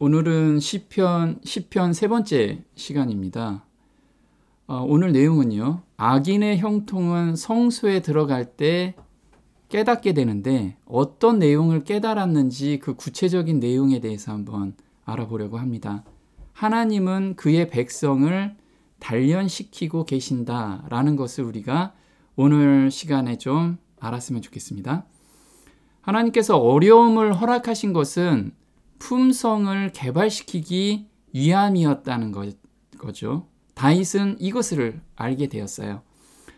오늘은 시편 세 번째 시간입니다. 오늘 내용은요, 악인의 형통은 성소에 들어갈 때 깨닫게 되는데 어떤 내용을 깨달았는지 그 구체적인 내용에 대해서 한번 알아보려고 합니다. 하나님은 그의 백성을 단련시키고 계신다라는 것을 우리가 오늘 시간에 좀 알았으면 좋겠습니다. 하나님께서 어려움을 허락하신 것은 품성을 개발시키기 위함이었다는 거죠. 다윗은 이것을 알게 되었어요.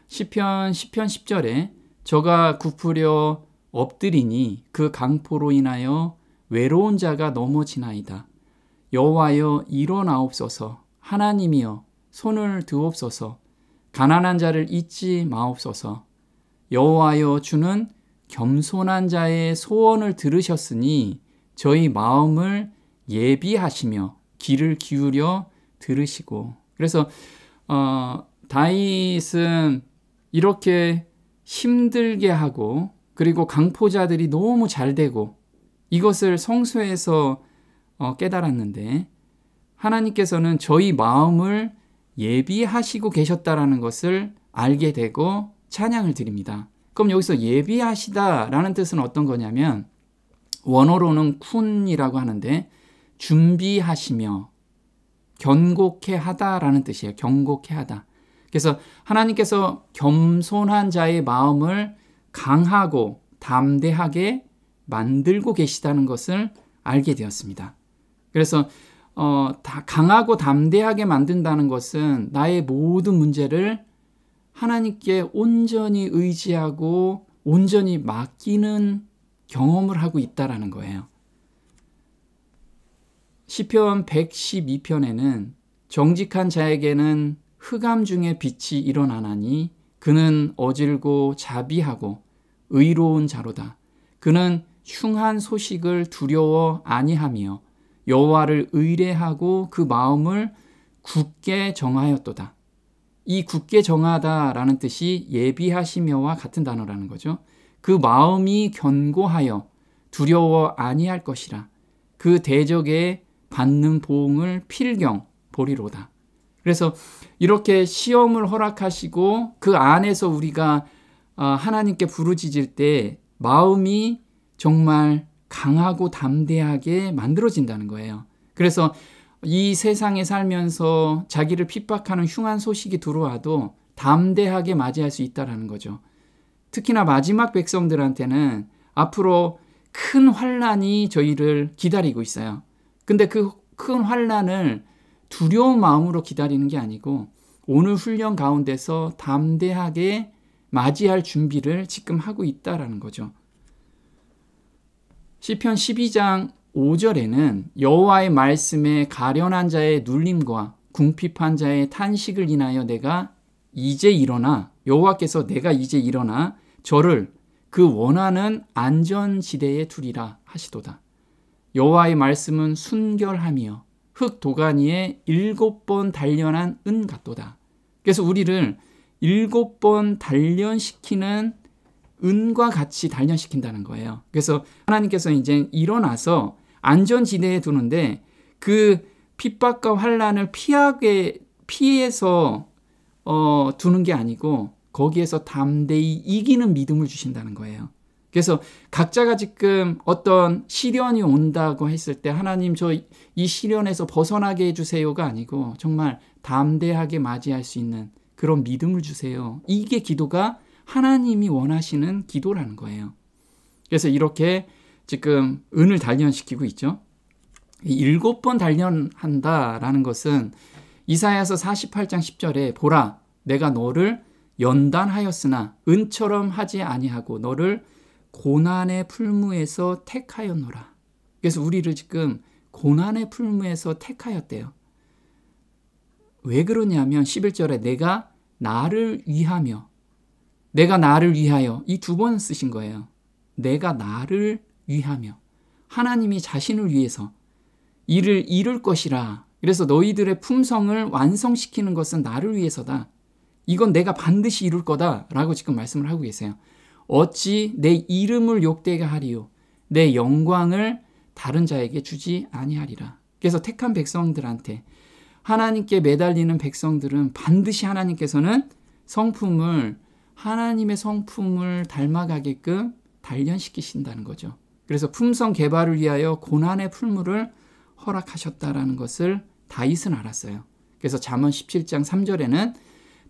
시편 10절에 저가 굽으려 엎드리니 그 강포로 인하여 외로운 자가 넘어지나이다. 여호와여 일어나옵소서. 하나님이여 손을 드옵소서. 가난한 자를 잊지 마옵소서. 여호와여 주는 겸손한 자의 소원을 들으셨으니 저희 마음을 예비하시며 귀를 기울여 들으시고. 그래서 다윗은 이렇게 힘들게 하고 그리고 강포자들이 너무 잘 되고 이것을 성소에서 깨달았는데 하나님께서는 저희 마음을 예비하시고 계셨다라는 것을 알게 되고 찬양을 드립니다. 그럼 여기서 예비하시다라는 뜻은 어떤 거냐면 원어로는 쿤이라고 하는데 준비하시며 견고케 하다라는 뜻이에요. 견고케 하다. 그래서 하나님께서 겸손한 자의 마음을 강하고 담대하게 만들고 계시다는 것을 알게 되었습니다. 그래서 강하고 담대하게 만든다는 것은 나의 모든 문제를 하나님께 온전히 의지하고 온전히 맡기는 경험을 하고 있다라는 거예요. 시편 112편에는 정직한 자에게는 흑암 중에 빛이 일어나나니 그는 어질고 자비하고 의로운 자로다. 그는 흉한 소식을 두려워 아니하며 여호와를 의뢰하고 그 마음을 굳게 정하였도다. 이 굳게 정하다라는 뜻이 예비하시며와 같은 단어라는 거죠. 그 마음이 견고하여 두려워 아니할 것이라. 그 대적에 받는 보응을 필경 보리로다. 그래서 이렇게 시험을 허락하시고 그 안에서 우리가 하나님께 부르짖을 때 마음이 정말 강하고 담대하게 만들어진다는 거예요. 그래서 이 세상에 살면서 자기를 핍박하는 흉한 소식이 들어와도 담대하게 맞이할 수 있다는 거죠. 특히나 마지막 백성들한테는 앞으로 큰 환난이 저희를 기다리고 있어요. 근데 그 큰 환난을 두려운 마음으로 기다리는 게 아니고 오늘 훈련 가운데서 담대하게 맞이할 준비를 지금 하고 있다라는 거죠. 시편 12장 5절에는 여호와의 말씀에 가련한 자의 눌림과 궁핍한 자의 탄식을 인하여 내가 이제 일어나 여호와께서 내가 이제 일어나 저를 그 원하는 안전지대에 두리라 하시도다. 여호와의 말씀은 순결하며 흙 도가니에 7번 단련한 은 같도다. 그래서 우리를 7번 단련시키는 은과 같이 단련시킨다는 거예요. 그래서 하나님께서 이제 일어나서 안전지대에 두는데 그 핍박과 환난을 피해서 두는 게 아니고 거기에서 담대히 이기는 믿음을 주신다는 거예요. 그래서 각자가 지금 어떤 시련이 온다고 했을 때 하나님 저 이 시련에서 벗어나게 해주세요가 아니고 정말 담대하게 맞이할 수 있는 그런 믿음을 주세요. 이게 기도가 하나님이 원하시는 기도라는 거예요. 그래서 이렇게 지금 은을 단련시키고 있죠. 7번 단련한다라는 것은 이사야서 48장 10절에 보라 내가 너를 연단하였으나 은처럼 하지 아니하고 너를 고난의 풀무에서 택하였노라. 그래서 우리를 지금 고난의 풀무에서 택하였대요. 왜 그러냐면 11절에 내가 나를 위하며 내가 나를 위하여 이 2번 쓰신 거예요. 내가 나를 위하며 하나님이 자신을 위해서 이를 이룰 것이라. 그래서 너희들의 품성을 완성시키는 것은 나를 위해서다. 이건 내가 반드시 이룰 거다라고 지금 말씀을 하고 계세요. 어찌 내 이름을 욕되게 하리요 내 영광을 다른 자에게 주지 아니하리라. 그래서 택한 백성들한테 하나님께 매달리는 백성들은 반드시 하나님께서는 하나님의 성품을 닮아가게끔 단련시키신다는 거죠. 그래서 품성 개발을 위하여 고난의 풀무를 허락하셨다라는 것을 다윗은 알았어요. 그래서 잠언 17장 3절에는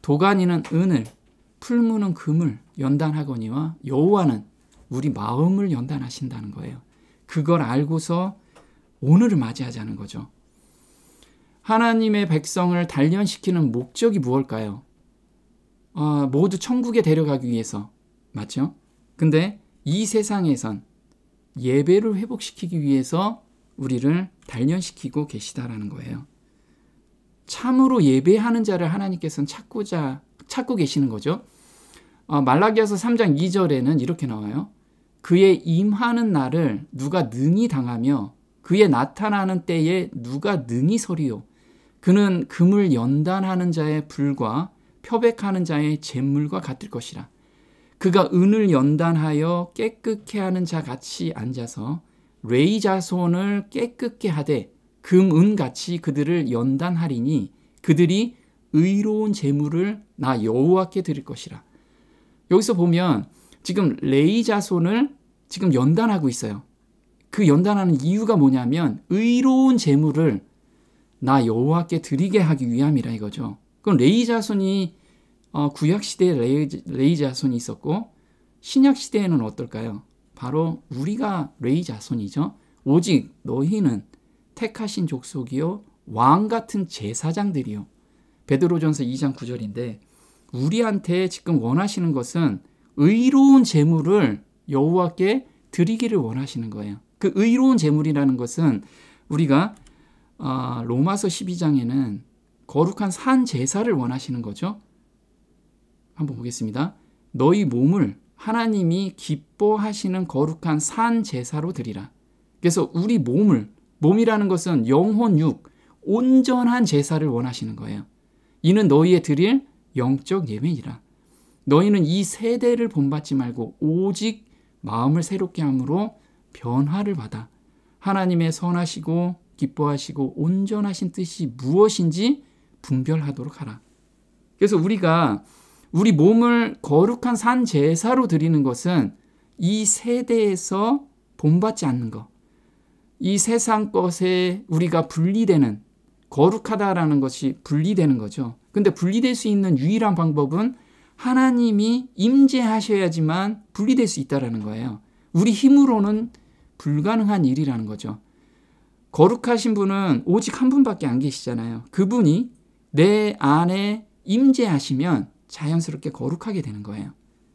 도가니는 은을, 풀무는 금을 연단하거니와 여호와는 우리 마음을 연단하신다는 거예요. 그걸 알고서 오늘을 맞이하자는 거죠. 하나님의 백성을 단련시키는 목적이 무엇일까요? 모두 천국에 데려가기 위해서. 맞죠? 근데 이 세상에선 예배를 회복시키기 위해서 우리를 단련시키고 계시다라는 거예요. 참으로 예배하는 자를 하나님께서는 찾고 계시는 거죠. 말라기야서 3장 2절에는 이렇게 나와요. 그의 임하는 날을 누가 능히 당하며 그의 나타나는 때에 누가 능히 서리요. 그는 금을 연단하는 자의 불과 표백하는 자의 잿물과 같을 것이라. 그가 은을 연단하여 깨끗게 하는 자 같이 앉아서 레위 자손을 깨끗게 하되 금, 은같이 그들을 연단하리니 그들이 의로운 제물을 나 여호와께 드릴 것이라. 여기서 보면 지금 레위 자손을 지금 연단하고 있어요. 그 연단하는 이유가 뭐냐면 의로운 제물을 나 여호와께 드리게 하기 위함이라 이거죠. 그럼 레위 자손이 구약 시대에 레위 자손이 있었고 신약 시대에는 어떨까요? 바로 우리가 레위 자손이죠. 오직 너희는 택하신 족속이요 왕 같은 제사장들이요. 베드로전서 2장 9절인데 우리한테 지금 원하시는 것은 의로운 제물을 여호와께 드리기를 원하시는 거예요. 그 의로운 제물이라는 것은 우리가 로마서 12장에는 거룩한 산 제사를 원하시는 거죠. 한번 보겠습니다. 너희 몸을 하나님이 기뻐하시는 거룩한 산 제사로 드리라. 그래서 우리 몸이라는 것은 영혼, 육, 온전한 제사를 원하시는 거예요. 이는 너희의 드릴 영적 예배이라. 너희는 이 세대를 본받지 말고 오직 마음을 새롭게 함으로 변화를 받아 하나님의 선하시고 기뻐하시고 온전하신 뜻이 무엇인지 분별하도록 하라. 그래서 우리가 우리 몸을 거룩한 산 제사로 드리는 것은 이 세대에서 본받지 않는 것, 이 세상 것에 우리가 분리되는, 거룩하다라는 것이 분리되는 거죠. 근데 분리될 수 있는 유일한 방법은 하나님이 임재하셔야지만 분리될 수 있다라는 거예요. 우리 힘으로는 불가능한 일이라는 거죠. 거룩하신 분은 오직 한 분밖에 안 계시잖아요. 그분이 내 안에 임재하시면 자연스럽게 거룩하게 되는 거예요.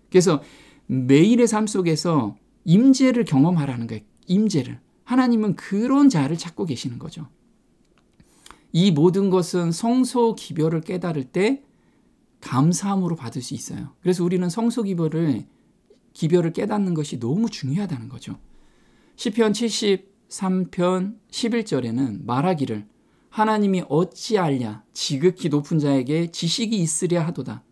그래서 매일의 삶 속에서 임재를 경험하라는 거예요. 임재를. 하나님은 그런 자를 찾고 계시는 거죠. 이 모든 것은 성소 기별을 깨달을 때 감사함으로 받을 수 있어요. 그래서 우리는 성소 기별을 깨닫는 것이 너무 중요하다는 거죠. 시편 73편 11절에는 말하기를 하나님이 어찌알랴 지극히 높은 자에게 지식이 있으랴 하도다.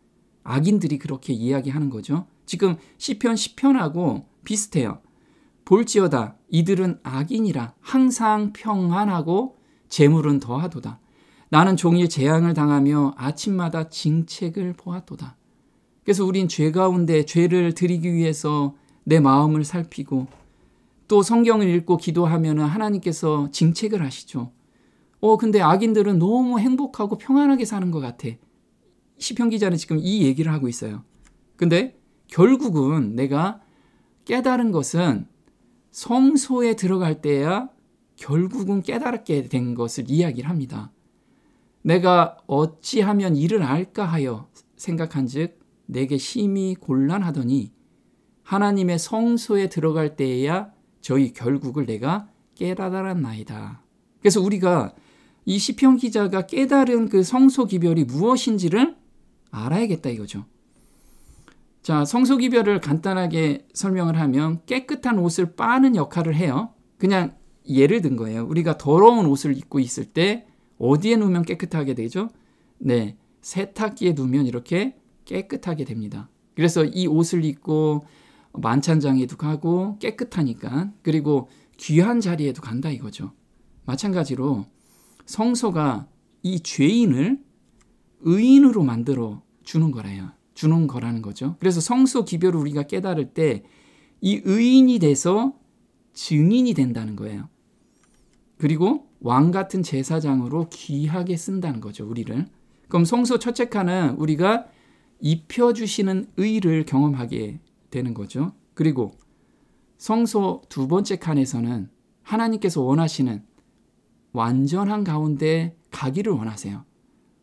악인들이 그렇게 이야기하는 거죠. 지금 시편 10편하고 비슷해요. 볼지어다 이들은 악인이라 항상 평안하고 재물은 더하도다. 나는 종일 재앙을 당하며 아침마다 징책을 보았도다. 그래서 우린 죄 가운데 죄를 드리기 위해서 내 마음을 살피고 또 성경을 읽고 기도하면 하나님께서 징책을 하시죠. 근데 악인들은 너무 행복하고 평안하게 사는 것 같아. 시편 기자는 지금 이 얘기를 하고 있어요. 근데 결국은 내가 깨달은 것은 성소에 들어갈 때야 결국은 깨달게 된 것을 이야기를 합니다. 내가 어찌하면 이를 알까 하여 생각한즉 내게 심히 곤란하더니 하나님의 성소에 들어갈 때에야 저희 결국을 내가 깨달았나이다. 그래서 우리가 이 시편 기자가 깨달은 그 성소 기별이 무엇인지를 알아야겠다 이거죠. 자, 성소 기별을 간단하게 설명을 하면 깨끗한 옷을 빠는 역할을 해요. 그냥 예를 든 거예요. 우리가 더러운 옷을 입고 있을 때 어디에 놓으면 깨끗하게 되죠? 네, 세탁기에 두면 이렇게 깨끗하게 됩니다. 그래서 이 옷을 입고 만찬장에도 가고 깨끗하니까, 그리고 귀한 자리에도 간다 이거죠. 마찬가지로 성소가 이 죄인을 의인으로 만들어 주는 거라는 거죠. 그래서 성소 기별을 우리가 깨달을 때 이 의인이 돼서 증인이 된다는 거예요. 그리고 왕 같은 제사장으로 귀하게 쓴다는 거죠, 우리를. 그럼 성소 첫째 칸은 우리가 입혀주시는 의를 경험하게 되는 거죠. 그리고 성소 두 번째 칸에서는 하나님께서 원하시는 완전한 가운데 가기를 원하세요.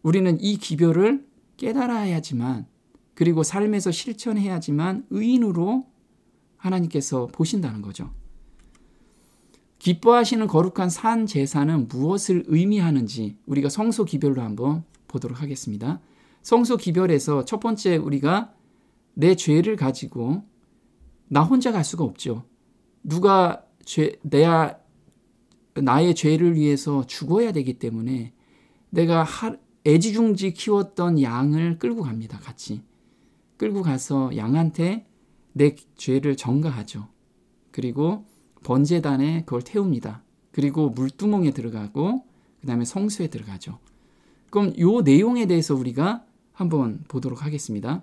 우리는 이 기별을 깨달아야지만, 그리고 삶에서 실천해야지만 의인으로 하나님께서 보신다는 거죠. 기뻐하시는 거룩한 산 제사는 무엇을 의미하는지 우리가 성소 기별로 한번 보도록 하겠습니다. 성소 기별에서 첫 번째, 우리가 내 죄를 가지고 나 혼자 갈 수가 없죠. 누가 나의 죄를 위해서 죽어야 되기 때문에 내가 애지중지 키웠던 양을 끌고 갑니다. 같이 끌고 가서 양한테 내 죄를 전가하죠. 그리고 번제단에 그걸 태웁니다. 그리고 물두멍에 들어가고 그 다음에 성소에 들어가죠. 그럼 이 내용에 대해서 우리가 한번 보도록 하겠습니다.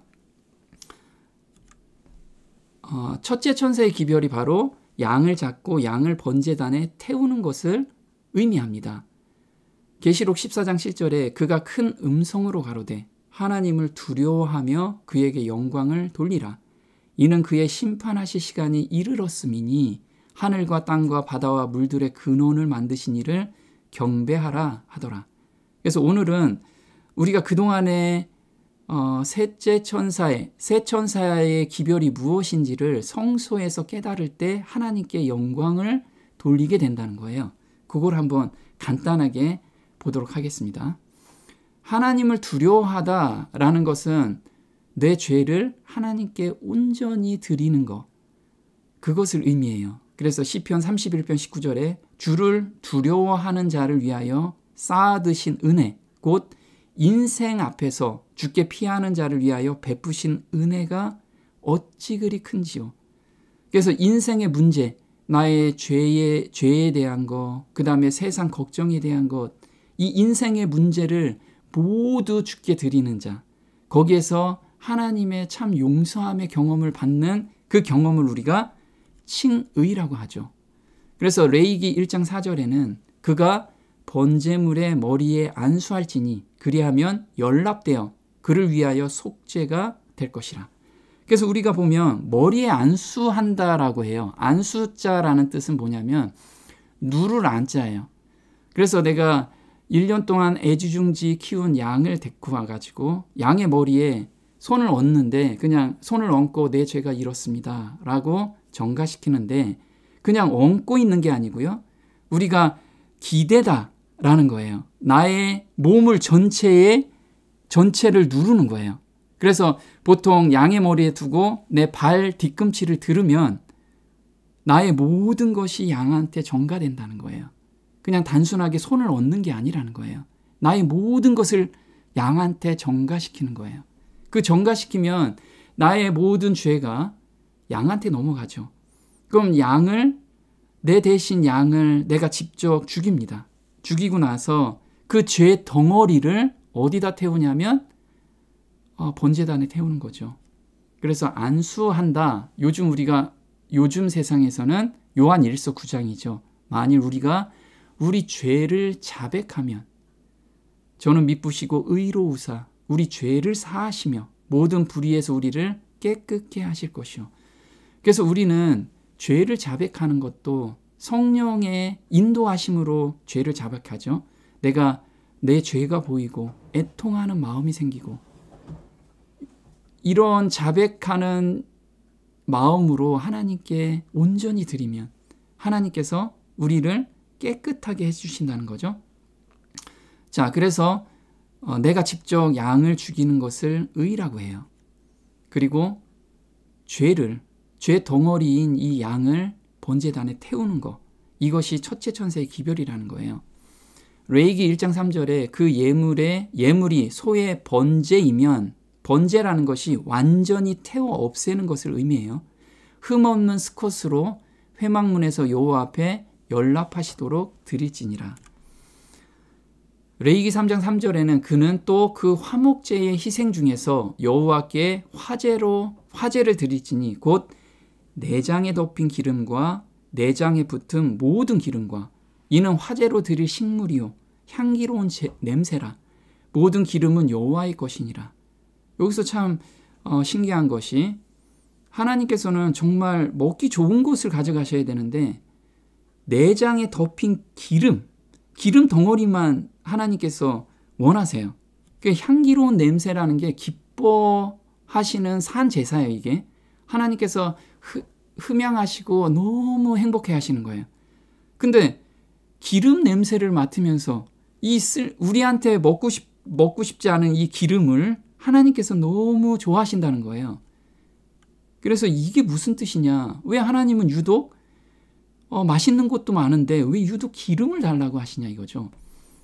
첫째 천사의 기별이 바로 양을 잡고 양을 번제단에 태우는 것을 의미합니다. 계시록 14장 7절에 그가 큰 음성으로 가로되 하나님을 두려워하며 그에게 영광을 돌리라. 이는 그의 심판하실 시간이 이르렀음이니 하늘과 땅과 바다와 물들의 근원을 만드신 이를 경배하라 하더라. 그래서 오늘은 우리가 그동안에 세 천사의 기별이 무엇인지를 성소에서 깨달을 때 하나님께 영광을 돌리게 된다는 거예요. 그걸 한번 간단하게 보도록 하겠습니다. 하나님을 두려워하다라는 것은 내 죄를 하나님께 온전히 드리는 것, 그것을 의미해요. 그래서 시편 31편 19절에 주를 두려워하는 자를 위하여 쌓아두신 은혜, 곧 인생 앞에서 주께 피하는 자를 위하여 베푸신 은혜가 어찌 그리 큰지요. 그래서 인생의 문제, 나의 죄에 대한 것, 그 다음에 세상 걱정에 대한 것, 이 인생의 문제를 모두 주께 드리는 자, 거기에서 하나님의 참 용서함의 경험을 받는 그 경험을 우리가 칭의라고 하죠. 그래서 레위기 1장 4절에는 그가 번제물의 머리에 안수할지니 그리하면 연락되어 그를 위하여 속죄가 될 것이라. 그래서 우리가 보면 머리에 안수한다라고 해요. 안수자라는 뜻은 뭐냐면 누를 안자예요. 그래서 내가 1년 동안 애지중지 키운 양을 데리고 와가지고 양의 머리에 손을 얹는데 그냥 손을 얹고 내 죄가 이렇습니다 라고 전가시키는데 그냥 얹고 있는 게 아니고요. 우리가 기대다라는 거예요. 나의 몸을 전체를 누르는 거예요. 그래서 보통 양의 머리에 두고 내 발 뒤꿈치를 들으면 나의 모든 것이 양한테 전가된다는 거예요. 그냥 단순하게 손을 얹는 게 아니라는 거예요. 나의 모든 것을 양한테 전가시키는 거예요. 그 전가시키면 나의 모든 죄가 양한테 넘어가죠. 그럼 내 대신 양을 내가 직접 죽입니다. 죽이고 나서 그 죄 덩어리를 어디다 태우냐면 번제단에 태우는 거죠. 그래서 안수한다. 요즘 세상에서는 요한 1서 9장이죠. 만일 우리가 우리 죄를 자백하면 저는 미쁘시고 의로우사 우리 죄를 사하시며 모든 불의에서 우리를 깨끗게 하실 것이요. 그래서 우리는 죄를 자백하는 것도 성령의 인도하심으로 죄를 자백하죠. 내 죄가 보이고 애통하는 마음이 생기고 이런 자백하는 마음으로 하나님께 온전히 드리면 하나님께서 우리를 깨끗하게 해주신다는 거죠. 자, 그래서 내가 직접 양을 죽이는 것을 의라고 해요. 그리고 죄 덩어리인 이 양을 번제단에 태우는 것, 이것이 첫째 천사의 기별이라는 거예요. 레위기 1장 3절에 그 예물이 소의 번제이면 번제라는 것이 완전히 태워 없애는 것을 의미해요. 흠없는 스컷으로 회막문에서 여호와 앞에 연락하시도록 드릴지니라. 레위기 3장 3절에는 그는 또 그 화목제의 희생 중에서 여호와께 화제를 드릴지니 곧 내장에 덮인 기름과 내장에 붙은 모든 기름과 이는 화제로 드릴 식물이요 향기로운 냄새라. 모든 기름은 여호와의 것이니라. 여기서 참 신기한 것이 하나님께서는 정말 먹기 좋은 것을 가져가셔야 되는데 내장에 덮인 기름 덩어리만 하나님께서 원하세요. 그 향기로운 냄새라는 게 기뻐하시는 산 제사예요. 이게 하나님께서 흠양하시고 너무 행복해 하시는 거예요. 근데 기름 냄새를 맡으면서 우리한테 먹고 싶지 않은 이 기름을 하나님께서 너무 좋아하신다는 거예요. 그래서 이게 무슨 뜻이냐? 왜 하나님은 유독 맛있는 것도 많은데 왜 유독 기름을 달라고 하시냐 이거죠.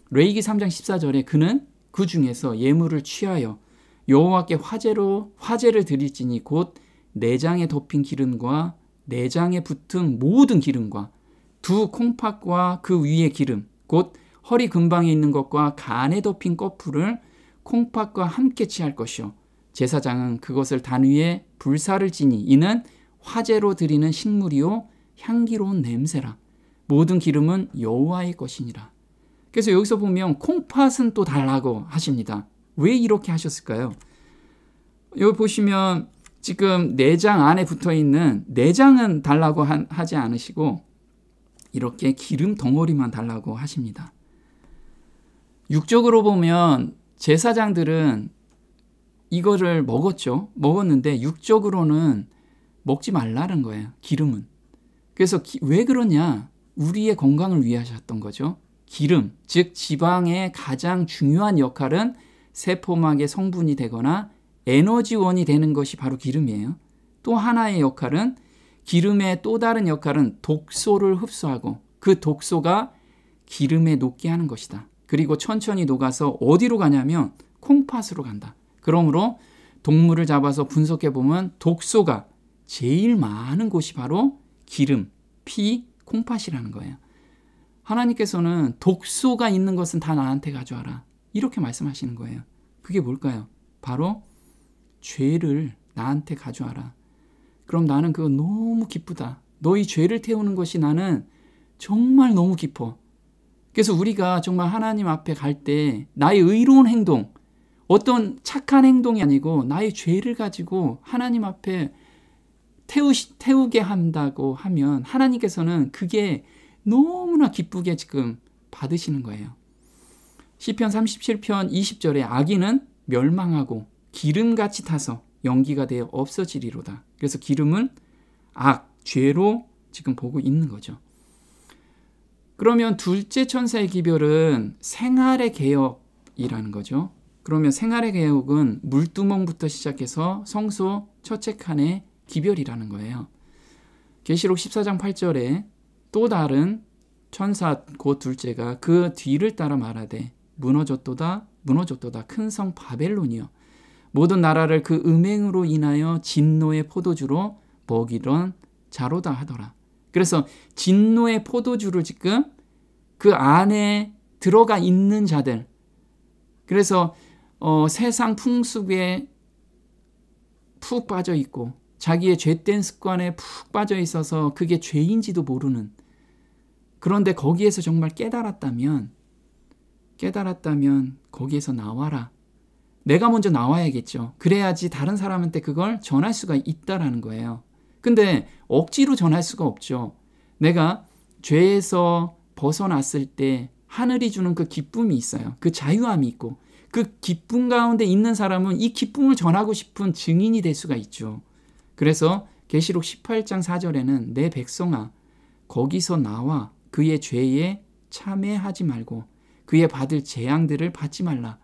레위기 3장 14절에 그는 그 중에서 예물을 취하여 여호와께 화제를 드릴지니 곧 내장에 덮인 기름과 내장에 붙은 모든 기름과 두 콩팥과 그 위의 기름 곧 허리 근방에 있는 것과 간에 덮인 꺼풀을 콩팥과 함께 취할 것이요 제사장은 그것을 단 위에 불사를 지니 이는 화제로 드리는 식물이요 향기로운 냄새라. 모든 기름은 여호와의 것이니라. 그래서 여기서 보면 콩팥은 또 달라고 하십니다. 왜 이렇게 하셨을까요? 여기 보시면 지금 내장 안에 붙어있는 내장은 달라고 하지 않으시고 이렇게 기름 덩어리만 달라고 하십니다. 육적으로 보면 제사장들은 이거를 먹었는데 육적으로는 먹지 말라는 거예요. 기름은. 그래서 왜 그러냐? 우리의 건강을 위해 하셨던 거죠. 기름, 즉 지방의 가장 중요한 역할은 세포막의 성분이 되거나 에너지원이 되는 것이 바로 기름이에요. 또 하나의 역할은 기름의 또 다른 역할은 독소를 흡수하고 그 독소가 기름에 녹게 하는 것이다. 그리고 천천히 녹아서 어디로 가냐면 콩팥으로 간다. 그러므로 동물을 잡아서 분석해보면 독소가 제일 많은 곳이 바로 기름, 피, 콩팥이라는 거예요. 하나님께서는 독소가 있는 것은 다 나한테 가져와라. 이렇게 말씀하시는 거예요. 그게 뭘까요? 바로 죄를 나한테 가져와라. 그럼 나는 그거 너무 기쁘다. 너희 죄를 태우는 것이 나는 정말 너무 기뻐. 그래서 우리가 정말 하나님 앞에 갈 때 나의 의로운 행동, 어떤 착한 행동이 아니고 나의 죄를 가지고 하나님 앞에 태우게 한다고 하면 하나님께서는 그게 너무나 기쁘게 지금 받으시는 거예요. 시편 37편 20절에 악인은 멸망하고 기름같이 타서 연기가 되어 없어지리로다. 그래서 기름은 죄로 지금 보고 있는 거죠. 그러면 둘째 천사의 기별은 생활의 개혁이라는 거죠. 그러면 생활의 개혁은 물두멍부터 시작해서 성소 첫째 칸의 기별이라는 거예요. 계시록 14장 8절에 또 다른 천사 곧 둘째가 그 뒤를 따라 말하되 무너졌도다 큰 성 바벨론이여 모든 나라를 그 음행으로 인하여 진노의 포도주로 먹이던 자로다 하더라. 그래서 진노의 포도주를 지금 그 안에 들어가 있는 자들, 그래서 세상 풍습에 푹 빠져 있고 자기의 죄된 습관에 푹 빠져 있어서 그게 죄인지도 모르는, 그런데 거기에서 정말 깨달았다면 거기에서 나와라. 내가 먼저 나와야겠죠. 그래야지 다른 사람한테 그걸 전할 수가 있다라는 거예요. 근데 억지로 전할 수가 없죠. 내가 죄에서 벗어났을 때 하늘이 주는 그 기쁨이 있어요. 그 자유함이 있고 그 기쁨 가운데 있는 사람은 이 기쁨을 전하고 싶은 증인이 될 수가 있죠. 그래서 계시록 18장 4절에는 내 백성아 거기서 나와 그의 죄에 참회하지 말고 그의 받을 재앙들을 받지 말라.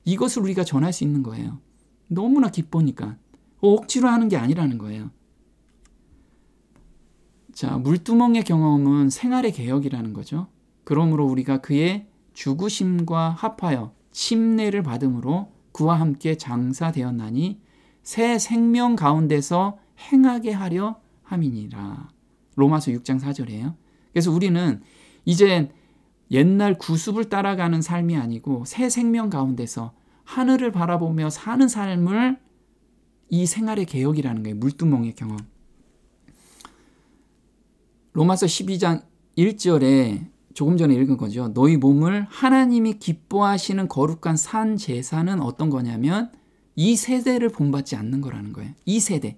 이것을 우리가 전할 수 있는 거예요. 너무나 기쁘니까. 억지로 하는 게 아니라는 거예요. 자, 물두멍의 경험은 생활의 개혁이라는 거죠. 그러므로 우리가 그의 죽으심과 합하여 침례를 받음으로 그와 함께 장사되었나니 새 생명 가운데서 행하게 하려 함이니라. 로마서 6장 4절이에요. 그래서 우리는 이제 옛날 구습을 따라가는 삶이 아니고 새 생명 가운데서 하늘을 바라보며 사는 삶을 이 생활의 개혁이라는 거예요. 물두멍의 경험. 로마서 12장 1절에 조금 전에 읽은 거죠. 너희 몸을 하나님이 기뻐하시는 거룩한 산 제사는 어떤 거냐면 이 세대를 본받지 않는 거라는 거예요. 이 세대.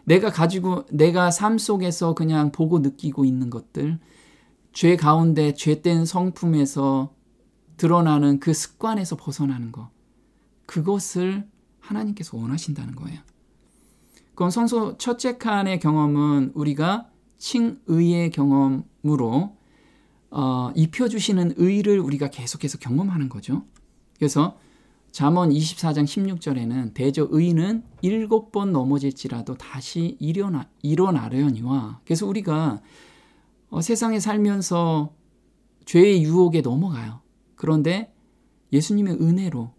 내가 삶 속에서 그냥 보고 느끼고 있는 것들, 죄 가운데 죄된 성품에서 드러나는 그 습관에서 벗어나는 것, 그것을 하나님께서 원하신다는 거예요. 그럼 성소 첫째 칸의 경험은 우리가 칭의의 경험으로 입혀주시는 의를 우리가 계속해서 경험하는 거죠. 그래서 잠언 24장 16절에는 대저 의인은 7번 넘어질지라도 다시 일어나려니와. 그래서 우리가 세상에 살면서 죄의 유혹에 넘어가요. 그런데 예수님의 은혜로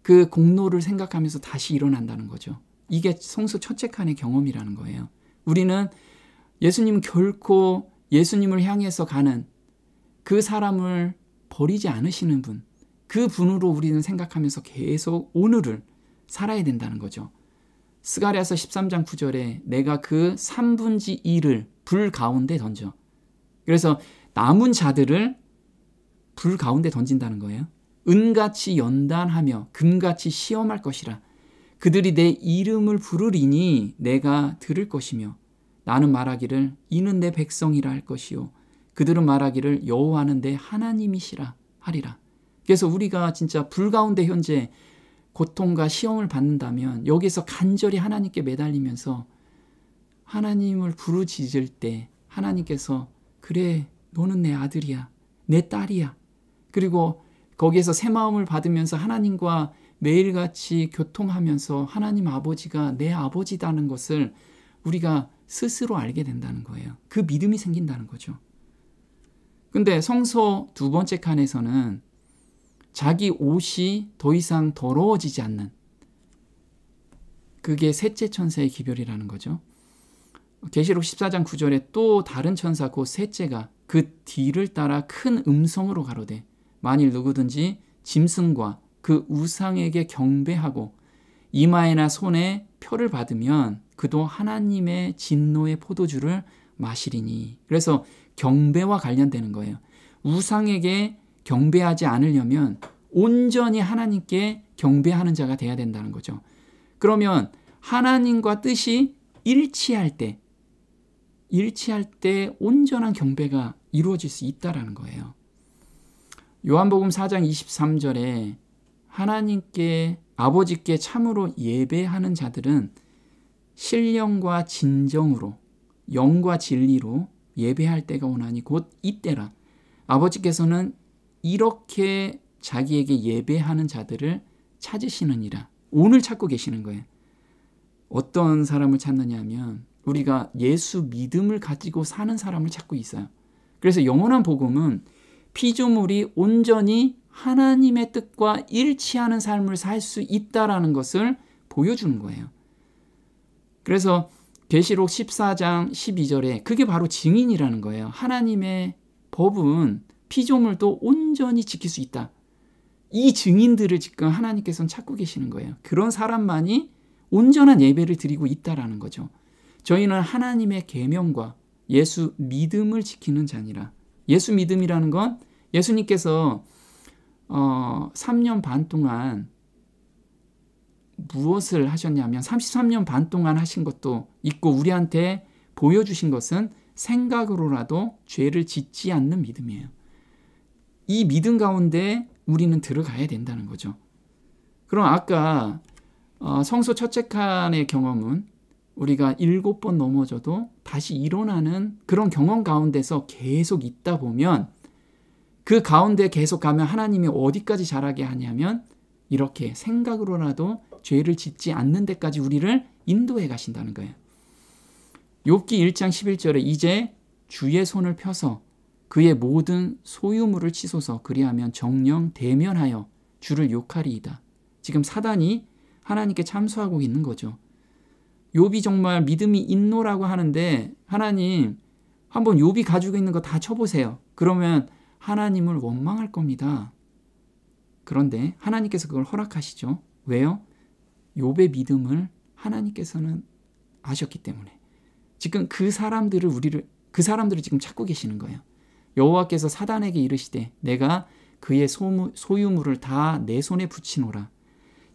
그 공로를 생각하면서 다시 일어난다는 거죠. 이게 성소 첫째 칸의 경험이라는 거예요. 우리는 예수님은 결코 예수님을 향해서 가는 그 사람을 버리지 않으시는 분, 그 분으로 우리는 생각하면서 계속 오늘을 살아야 된다는 거죠. 스가랴서 13장 9절에 내가 그 3분의 1을 불 가운데 던져. 그래서 남은 자들을 불 가운데 던진다는 거예요. 은같이 연단하며 금같이 시험할 것이라. 그들이 내 이름을 부르리니 내가 들을 것이며 나는 말하기를 이는 내 백성이라 할 것이요 그들은 말하기를 여호와는 내 하나님이시라 하리라. 그래서 우리가 진짜 불 가운데 현재 고통과 시험을 받는다면 여기서 간절히 하나님께 매달리면서 하나님을 부르짖을 때 하나님께서 그래 너는 내 아들이야 내 딸이야. 그리고 거기에서 새 마음을 받으면서 하나님과 매일같이 교통하면서 하나님 아버지가 내 아버지다는 것을 우리가 스스로 알게 된다는 거예요. 그 믿음이 생긴다는 거죠. 근데 성소 두 번째 칸에서는 자기 옷이 더 이상 더러워지지 않는, 그게 셋째 천사의 기별이라는 거죠. 계시록 14장 9절에 또 다른 천사 곧 셋째가 그 뒤를 따라 큰 음성으로 가로되 만일 누구든지 짐승과 그 우상에게 경배하고 이마에나 손에 표를 받으면 그도 하나님의 진노의 포도주를 마시리니. 그래서 경배와 관련되는 거예요. 우상에게 경배하지 않으려면 온전히 하나님께 경배하는 자가 돼야 된다는 거죠. 그러면 하나님과 뜻이 일치할 때 온전한 경배가 이루어질 수 있다라는 거예요. 요한복음 4장 23절에 하나님께 아버지께 참으로 예배하는 자들은 신령과 진정으로 영과 진리로 예배할 때가 오나니 곧 이때라. 아버지께서는 이렇게 자기에게 예배하는 자들을 찾으시느니라. 오늘 찾고 계시는 거예요. 어떤 사람을 찾느냐 하면 우리가 예수 믿음을 가지고 사는 사람을 찾고 있어요. 그래서 영원한 복음은 피조물이 온전히 하나님의 뜻과 일치하는 삶을 살 수 있다라는 것을 보여주는 거예요. 그래서 계시록 14장 12절에 그게 바로 증인이라는 거예요. 하나님의 법은 피조물도 온전히 지킬 수 있다. 이 증인들을 지금 하나님께서는 찾고 계시는 거예요. 그런 사람만이 온전한 예배를 드리고 있다라는 거죠. 저희는 하나님의 계명과 예수 믿음을 지키는 자니라. 예수 믿음이라는 건 예수님께서 3년 반 동안 무엇을 하셨냐면 33년 반 동안 하신 것도 있고 우리한테 보여주신 것은 생각으로라도 죄를 짓지 않는 믿음이에요. 이 믿음 가운데 우리는 들어가야 된다는 거죠. 그럼 아까 성소 첫째 칸의 경험은 우리가 7번 넘어져도 다시 일어나는 그런 경험 가운데서 계속 있다 보면 그 가운데 계속 가면 하나님이 어디까지 자라게 하냐면 이렇게 생각으로라도 죄를 짓지 않는 데까지 우리를 인도해 가신다는 거예요. 욥기 1장 11절에 이제 주의 손을 펴서 그의 모든 소유물을 치소서 그리하면 정령 대면하여 주를 욕하리이다. 지금 사단이 하나님께 참소하고 있는 거죠. 욥이 정말 믿음이 있노라고 하는데 하나님 한번 욥이 가지고 있는 거 다 쳐보세요. 그러면 하나님을 원망할 겁니다. 그런데 하나님께서 그걸 허락하시죠. 왜요? 욥의 믿음을 하나님께서는 아셨기 때문에. 지금 그 사람들을 지금 찾고 계시는 거예요. 여호와께서 사단에게 이르시되 내가 그의 소유물을 다 내 손에 붙이노라.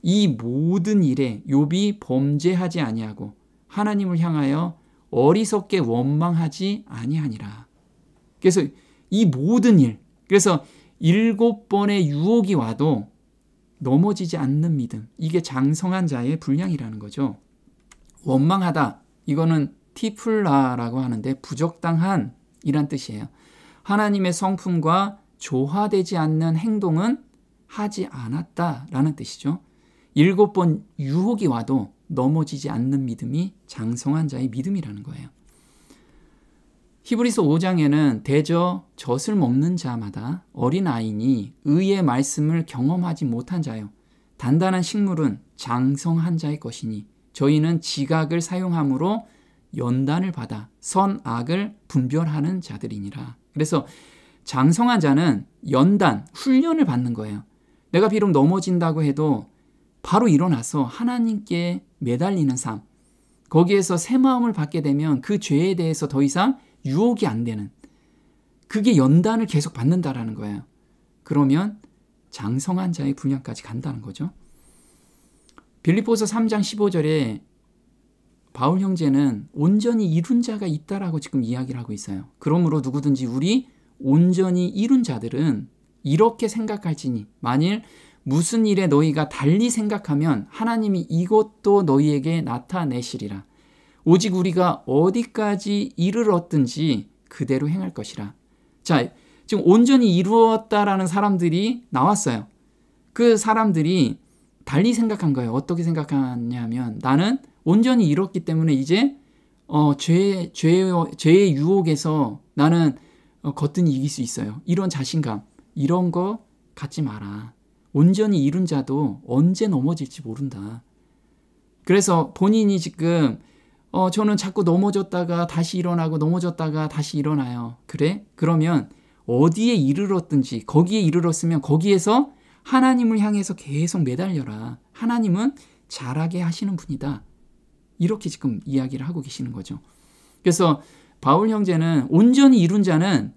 이 모든 일에 욥이 범죄하지 아니하고 하나님을 향하여 어리석게 원망하지 아니하니라. 그래서 이 모든 일, 그래서 7번의 유혹이 와도 넘어지지 않는 믿음, 이게 장성한 자의 분량이라는 거죠. 원망하다, 이거는 티플라라고 하는데 부적당한 이란 뜻이에요. 하나님의 성품과 조화되지 않는 행동은 하지 않았다라는 뜻이죠. 7번 유혹이 와도 넘어지지 않는 믿음이 장성한 자의 믿음이라는 거예요. 히브리서 5장에는 대저 젖을 먹는 자마다 어린아이니 의의 말씀을 경험하지 못한 자요. 단단한 식물은 장성한 자의 것이니 저희는 지각을 사용함으로 연단을 받아 선악을 분별하는 자들이니라. 그래서 장성한 자는 연단, 훈련을 받는 거예요. 내가 비록 넘어진다고 해도 바로 일어나서 하나님께 매달리는 삶, 거기에서 새 마음을 받게 되면 그 죄에 대해서 더 이상 유혹이 안 되는, 그게 연단을 계속 받는다라는 거예요. 그러면 장성한 자의 분량까지 간다는 거죠. 빌립보서 3장 15절에 바울 형제는 온전히 이룬 자가 있다라고 지금 이야기를 하고 있어요. 그러므로 누구든지 우리 온전히 이룬 자들은 이렇게 생각할지니 만일 무슨 일에 너희가 달리 생각하면 하나님이 이것도 너희에게 나타내시리라. 오직 우리가 어디까지 이르렀든지 그대로 행할 것이라. 자, 지금 온전히 이루었다라는 사람들이 나왔어요. 그 사람들이 달리 생각한 거예요. 어떻게 생각하냐면 나는 온전히 이뤘기 때문에 이제 죄의 유혹에서 나는 거뜬히 이길 수 있어요. 이런 자신감, 이런 거 갖지 마라. 온전히 이룬 자도 언제 넘어질지 모른다. 그래서 본인이 지금 저는 자꾸 넘어졌다가 다시 일어나고 넘어졌다가 다시 일어나요. 그래? 그러면 어디에 이르렀든지 거기에 이르렀으면 거기에서 하나님을 향해서 계속 매달려라. 하나님은 잘하게 하시는 분이다. 이렇게 지금 이야기를 하고 계시는 거죠. 그래서 바울 형제는 온전히 이룬 자는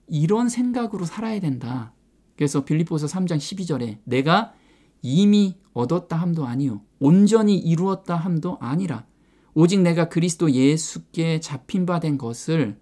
이런 생각으로 살아야 된다. 그래서 빌립보서 3장 12절에 내가 이미 얻었다 함도 아니요 온전히 이루었다 함도 아니라 오직 내가 그리스도 예수께 잡힌 바 된 것을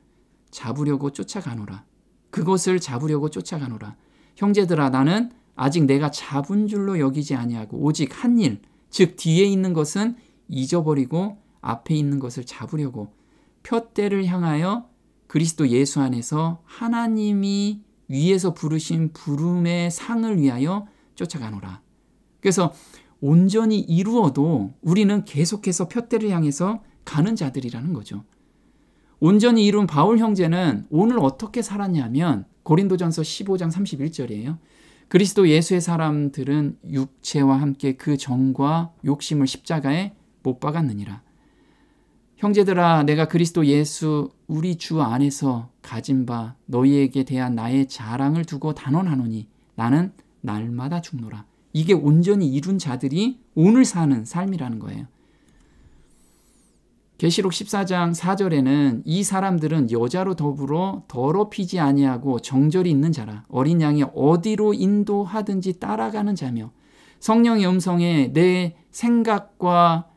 잡으려고 쫓아가노라. 그것을 잡으려고 쫓아가노라. 형제들아 나는 아직 내가 잡은 줄로 여기지 아니하고 오직 한 일, 즉 뒤에 있는 것은 잊어버리고 앞에 있는 것을 잡으려고 푯대를 향하여 그리스도 예수 안에서 하나님이 위에서 부르신 부름의 상을 위하여 쫓아가노라. 그래서 온전히 이루어도 우리는 계속해서 푯대를 향해서 가는 자들이라는 거죠. 온전히 이룬 바울 형제는 오늘 어떻게 살았냐면 고린도전서 15장 31절이에요. 그리스도 예수의 사람들은 육체와 함께 그 정과 욕심을 십자가에 못 박았느니라. 형제들아 내가 그리스도 예수 우리 주 안에서 가진 바 너희에게 대한 나의 자랑을 두고 단언하노니 나는 날마다 죽노라. 이게 온전히 이룬 자들이 오늘 사는 삶이라는 거예요. 계시록 14장 4절에는 이 사람들은 여자로 더불어 더럽히지 아니하고 정절이 있는 자라. 어린 양이 어디로 인도하든지 따라가는 자며 성령의 음성에 내 생각과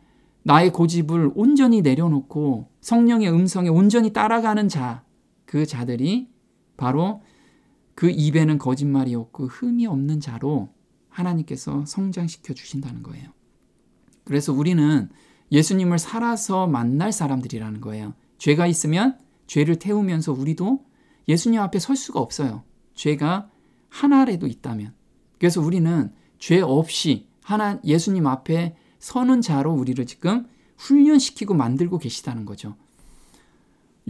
나의 고집을 온전히 내려놓고 성령의 음성에 온전히 따라가는 자, 그 자들이 바로 그 입에는 거짓말이 없고 흠이 없는 자로 하나님께서 성장시켜 주신다는 거예요. 그래서 우리는 예수님을 살아서 만날 사람들이라는 거예요. 죄가 있으면 죄를 태우면서 우리도 예수님 앞에 설 수가 없어요. 죄가 하나라도 있다면. 그래서 우리는 죄 없이 예수님 앞에 서는 자로 우리를 지금 훈련시키고 만들고 계시다는 거죠.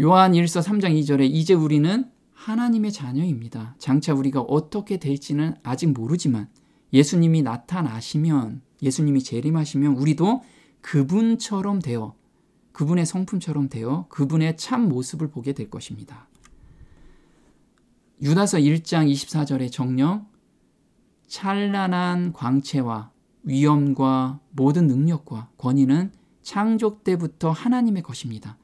요한 1서 3장 2절에 이제 우리는 하나님의 자녀입니다. 장차 우리가 어떻게 될지는 아직 모르지만 예수님이 나타나시면, 예수님이 재림하시면 우리도 그분처럼 되어, 그분의 성품처럼 되어 그분의 참 모습을 보게 될 것입니다. 유다서 1장 24절의 정령, 찬란한 광채와 위엄과 모든 능력과 권위는 창조 때부터 하나님의 것입니다.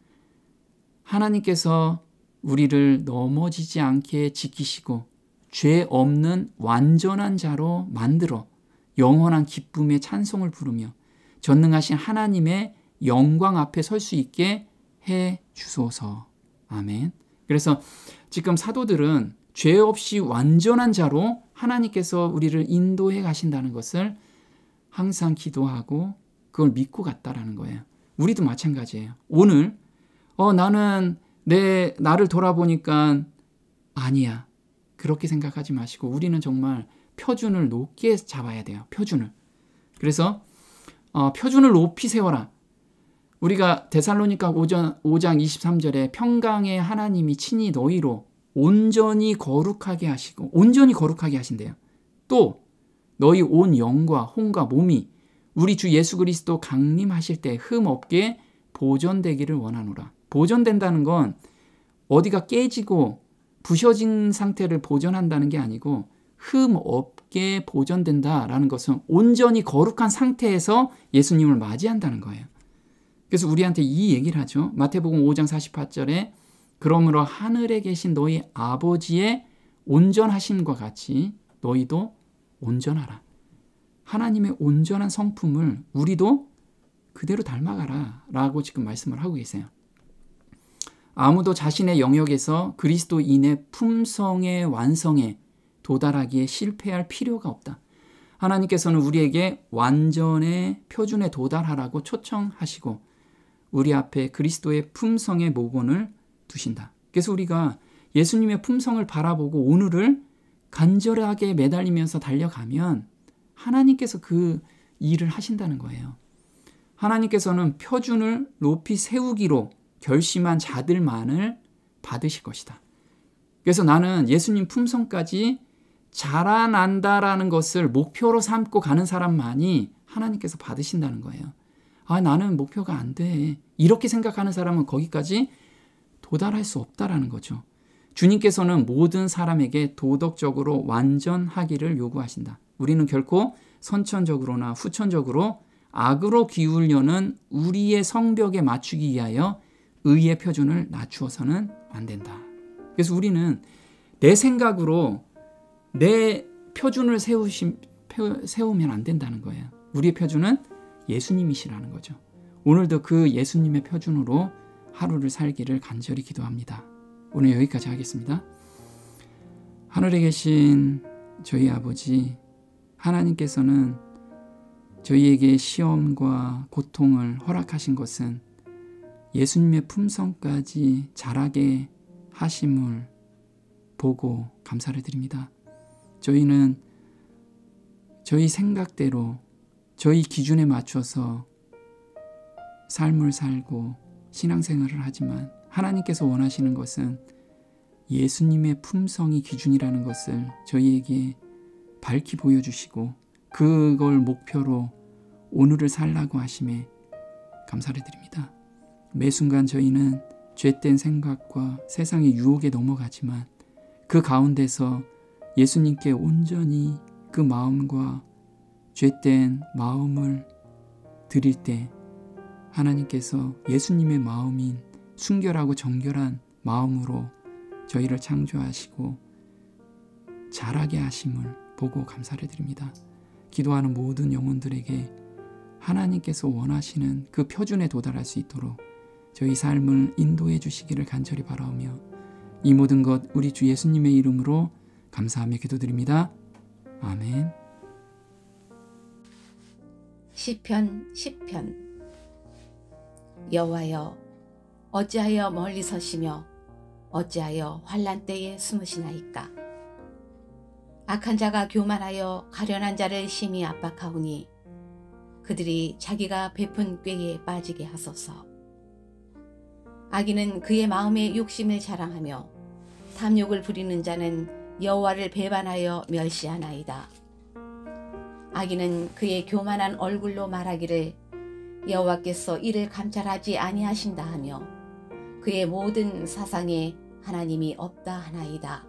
하나님께서 우리를 넘어지지 않게 지키시고 죄 없는 완전한 자로 만들어 영원한 기쁨의 찬송을 부르며 전능하신 하나님의 영광 앞에 설 수 있게 해 주소서. 아멘. 그래서 지금 사도들은 죄 없이 완전한 자로 하나님께서 우리를 인도해 가신다는 것을 항상 기도하고 그걸 믿고 갔다라는 거예요. 우리도 마찬가지예요. 오늘 나는 나를 돌아보니까 아니야. 그렇게 생각하지 마시고 우리는 정말 표준을 높게 잡아야 돼요. 표준을. 그래서 표준을 높이 세워라. 우리가 데살로니가 5장 23절에 평강의 하나님이 친히 너희로 온전히 거룩하게 하시고 온전히 거룩하게 하신대요. 또 너희 온 영과 혼과 몸이 우리 주 예수 그리스도 강림하실 때 흠 없게 보존되기를 원하노라. 보존된다는 건 어디가 깨지고 부셔진 상태를 보존한다는 게 아니고 흠 없게 보존된다라는 것은 온전히 거룩한 상태에서 예수님을 맞이한다는 거예요. 그래서 우리한테 이 얘기를 하죠. 마태복음 5장 48절에 그러므로 하늘에 계신 너희 아버지의 온전하심과 같이 너희도 온전하라. 하나님의 온전한 성품을 우리도 그대로 닮아가라 라고 지금 말씀을 하고 계세요. 아무도 자신의 영역에서 그리스도인의 품성의 완성에 도달하기에 실패할 필요가 없다. 하나님께서는 우리에게 완전의 표준에 도달하라고 초청하시고 우리 앞에 그리스도의 품성의 모본을 두신다. 그래서 우리가 예수님의 품성을 바라보고 오늘을 간절하게 매달리면서 달려가면 하나님께서 그 일을 하신다는 거예요. 하나님께서는 표준을 높이 세우기로 결심한 자들만을 받으실 것이다. 그래서 나는 예수님 품성까지 자라난다라는 것을 목표로 삼고 가는 사람만이 하나님께서 받으신다는 거예요. 나는 목표가 안 돼. 이렇게 생각하는 사람은 거기까지 도달할 수 없다라는 거죠. 주님께서는 모든 사람에게 도덕적으로 완전하기를 요구하신다. 우리는 결코 선천적으로나 후천적으로 악으로 기울려는 우리의 성벽에 맞추기 위하여 의의 표준을 낮추어서는 안 된다. 그래서 우리는 내 생각으로 내 표준을 세우면 안 된다는 거예요. 우리의 표준은 예수님이시라는 거죠. 오늘도 그 예수님의 표준으로 하루를 살기를 간절히 기도합니다. 오늘 여기까지 하겠습니다. 하늘에 계신 저희 아버지, 하나님께서는 저희에게 시험과 고통을 허락하신 것은 예수님의 품성까지 자라게 하심을 보고 감사를 드립니다. 저희는 저희 생각대로 저희 기준에 맞춰서 삶을 살고 신앙생활을 하지만 하나님께서 원하시는 것은 예수님의 품성이 기준이라는 것을 저희에게 밝히 보여주시고 그걸 목표로 오늘을 살라고 하심에 감사를 드립니다. 매 순간 저희는 죄된 생각과 세상의 유혹에 넘어가지만 그 가운데서 예수님께 온전히 그 마음과 죄된 마음을 드릴 때 하나님께서 예수님의 마음인 순결하고 정결한 마음으로 저희를 창조하시고 자라게 하심을 보고 감사를 드립니다. 기도하는 모든 영혼들에게 하나님께서 원하시는 그 표준에 도달할 수 있도록 저희 삶을 인도해 주시기를 간절히 바라오며 이 모든 것 우리 주 예수님의 이름으로 감사하며 기도드립니다. 아멘. 시편 10편. 여호와여, 어찌하여 멀리 서시며 어찌하여 환난 때에 숨으시나이까. 악한 자가 교만하여 가련한 자를 심히 압박하오니 그들이 자기가 베푼 꾀에 빠지게 하소서. 악인은 그의 마음의 욕심을 자랑하며 탐욕을 부리는 자는 여호와를 배반하여 멸시하나이다. 악인은 그의 교만한 얼굴로 말하기를 여호와께서 이를 감찰하지 아니하신다 하며 그의 모든 사상에 하나님이 없다 하나이다.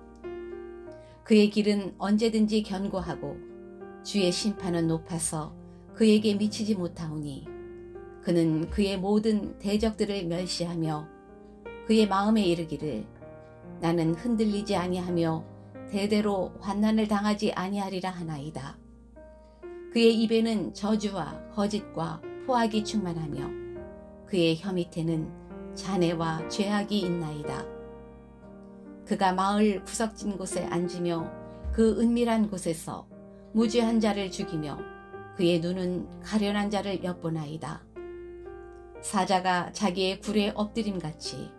그의 길은 언제든지 견고하고 주의 심판은 높아서 그에게 미치지 못하오니 그는 그의 모든 대적들을 멸시하며 그의 마음에 이르기를 나는 흔들리지 아니하며 대대로 환난을 당하지 아니하리라 하나이다. 그의 입에는 저주와 거짓과 포악이 충만하며 그의 혀 밑에는 잔해와 죄악이 있나이다. 그가 마을 구석진 곳에 앉으며 그 은밀한 곳에서 무죄한 자를 죽이며 그의 눈은 가련한 자를 엿보나이다. 사자가 자기의 굴에 엎드림같이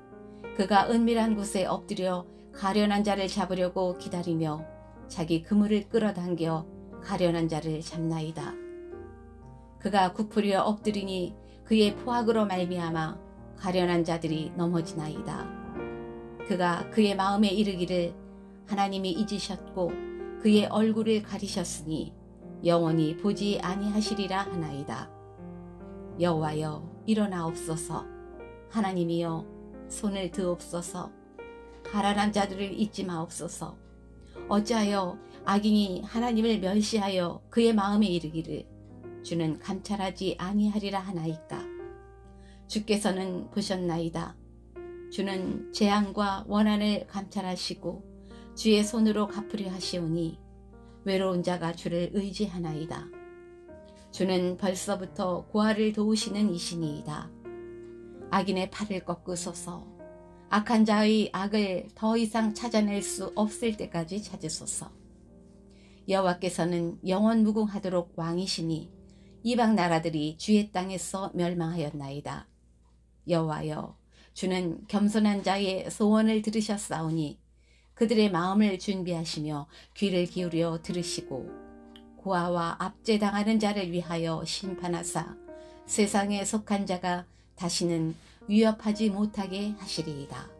그가 은밀한 곳에 엎드려 가련한 자를 잡으려고 기다리며 자기 그물을 끌어당겨 가련한 자를 잡나이다. 그가 굽으려 엎드리니 그의 포악으로 말미암아 가련한 자들이 넘어지나이다. 그가 그의 마음에 이르기를 하나님이 잊으셨고 그의 얼굴을 가리셨으니 영원히 보지 아니하시리라 하나이다. 여호와여 일어나옵소서. 하나님이여 손을 드옵소서. 가난한 자들을 잊지 마옵소서. 어찌하여 악인이 하나님을 멸시하여 그의 마음에 이르기를 주는 감찰하지 아니하리라 하나이까. 주께서는 보셨나이다. 주는 재앙과 원한을 감찰하시고 주의 손으로 갚으려 하시오니 외로운 자가 주를 의지하나이다. 주는 벌써부터 고아를 도우시는 이시니이다. 악인의 팔을 꺾으소서. 악한 자의 악을 더 이상 찾아낼 수 없을 때까지 찾으소서. 여호와께서는 영원 무궁하도록 왕이시니 이방 나라들이 주의 땅에서 멸망하였나이다. 여호와여 주는 겸손한 자의 소원을 들으셨사오니 그들의 마음을 준비하시며 귀를 기울여 들으시고 고아와 압제당하는 자를 위하여 심판하사 세상에 속한 자가 다시는 위협하지 못하게 하시리이다.